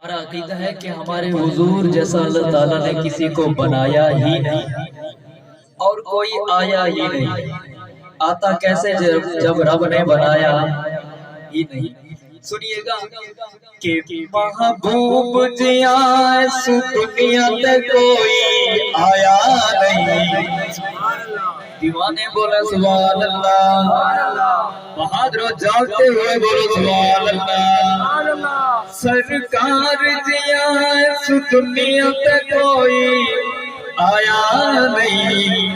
ہمارا عقیدہ ہے کہ ہمارے حضور جیسا اللہ تعالیٰ نے کسی کو بنایا ہی نہیں اور کوئی آیا ہی نہیں۔ آتا کیسے جب رب نے بنایا ہی نہیں۔ سنیے گا کہ محبوب جیا اس دنیا تے کوئی آیا نہیں۔ دیوانے بولے سبحان اللہ، بہادر جاگتے ہوئے بولو سبحان اللہ۔ سرکار جیا اس دنیا تے کوئی آیا نہیں،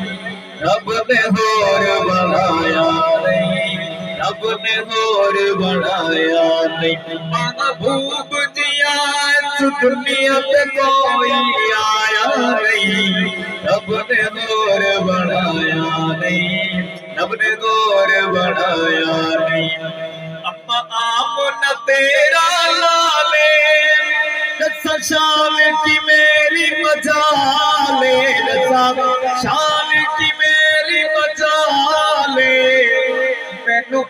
رب نے اور بنایا نہیں، رب نے اور بنایا نہیں۔ محبوب جیا اس دنیا تے کوئی آیا نہیں، رب نے اور بنایا نہیں، رب نے اور بنایا نہیں۔ اپا آمنہ تیرا لالے نسا شان کی میری مجالے، نسا شان کی میری مجالے، مینو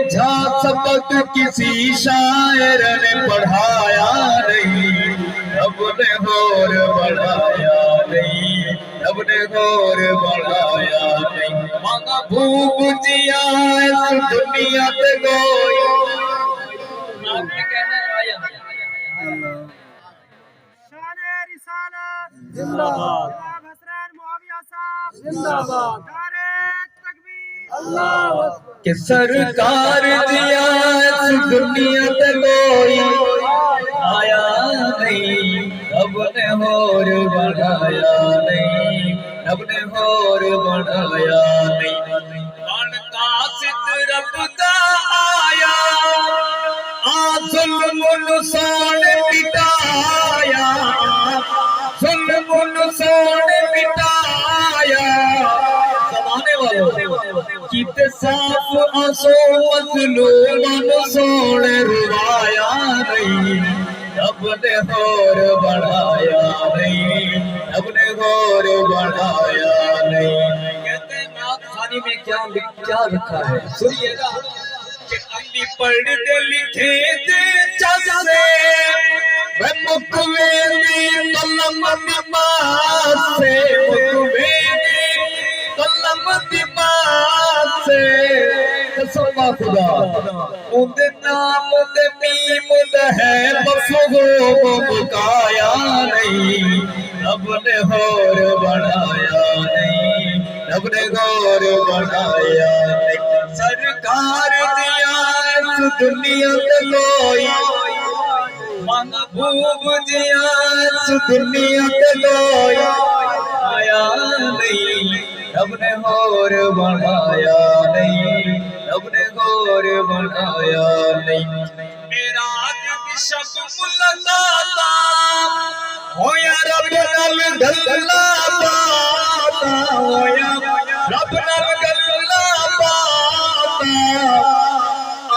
جھا سبق کسی شاعر نے پڑھایا نہیں، رب نے اور بڑھایا نہیں، رب نے اور بڑھایا نہیں۔ محبوب جیا اس دنیا تے کوئی شان رسالت زندہ باد، جناب حسین معاویہ صاحب زندہ باد، نعرہ تکبیر اللہ اکبر۔ کہ سرکار دیا اس دنیا تے کوئی آیا نہیں، رب نے اور بڑھایا نہیں، رب نے اور بڑھایا نہیں۔ بن قاصد رب دا آیا، ظلم سوڑ مٹایا، ظلم سوڑ مٹایا، زمانے والوں کیتے صاف آنسو مظلومان سوڑ روایا نہیں، رب نے اور بڑھایا نہیں، رب نے اور بڑھایا نہیں۔ کہتے ہیں نعت خوانی میں کیا رکھا ہے، سنیے گا کہ امی پڑھتے لکھے دے جسے وہ مکویدی قلم دماغ سے، مکویدی قلم دماغ سے، قسم خدا اندے نام دے میم دے ہے مفہوم مکایا نہیں، رب نے اور بڑھایا نہیں، رب نے اور بڑھایا نہیں۔ سرکار دیا اس دنیا تے کوئی، محبوب جیا اس دنیا تے کوئی آیا نہیں، رب نے اور بڑھایا نہیں، رب نے اور بڑھایا نہیں۔ معراج دی شب ملاقاتا ہویا رب نال گلا باتا، ہویا رب نال گلا باتا،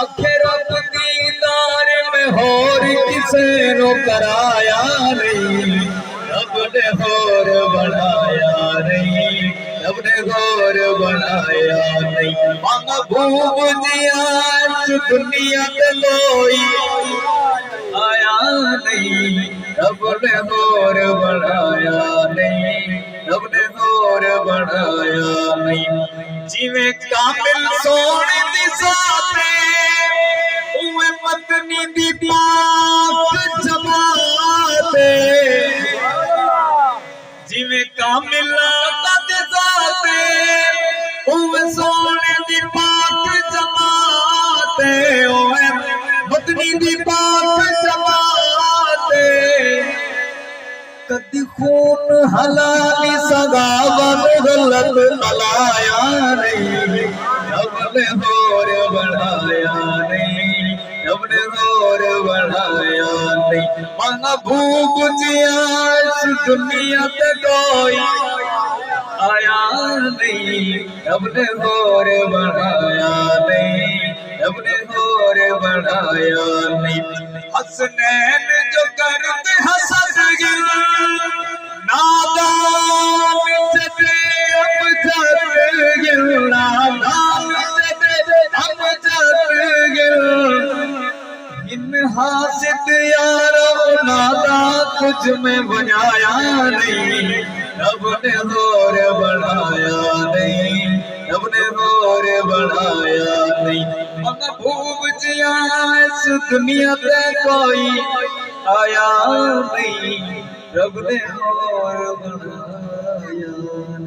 آنکھیں رب دیدار میں اور کسے نو کرایا نہیں، رب نے اور بڑھایا نہیں، رب نے اور بڑھایا نہیں۔ محبوب جیا اس دنیا تے کوئی آیا نہیں، رب نے اور بڑھایا نہیں، رب نے اور بڑھایا نہیں۔ جیویں کامل سونے دی ذاتے اوے مدنی دی پاک جماعتے، جیویں کامل دی ذاتے اوے سونے دی پاک جماعتے، اوے مدنی دی پاک جماعتے، کدی خون حلالی سگاون غلط ملایا نہیں، رب نے اور بڑھایا نہیں، رب نے اور بڑھایا نہیں۔ محبوب جیا اس دنیا تے کوئی آیا نہیں، رب نے اور بڑھایا نہیں، رب نے اور بڑھایا نہیں۔ حسنین جو کرتے حسد گل نادان سے امجد گل، نادان سے امجد گل، ان حاسد یارو نہ تجھ میں بنایا نہیں، رب نے اور بنایا نہیں، رب نے اور بنایا نہیں۔ ہم بھوب جیا اس دنیا تے کوئی آیا نہیں، رب نے اور بنایا نہیں۔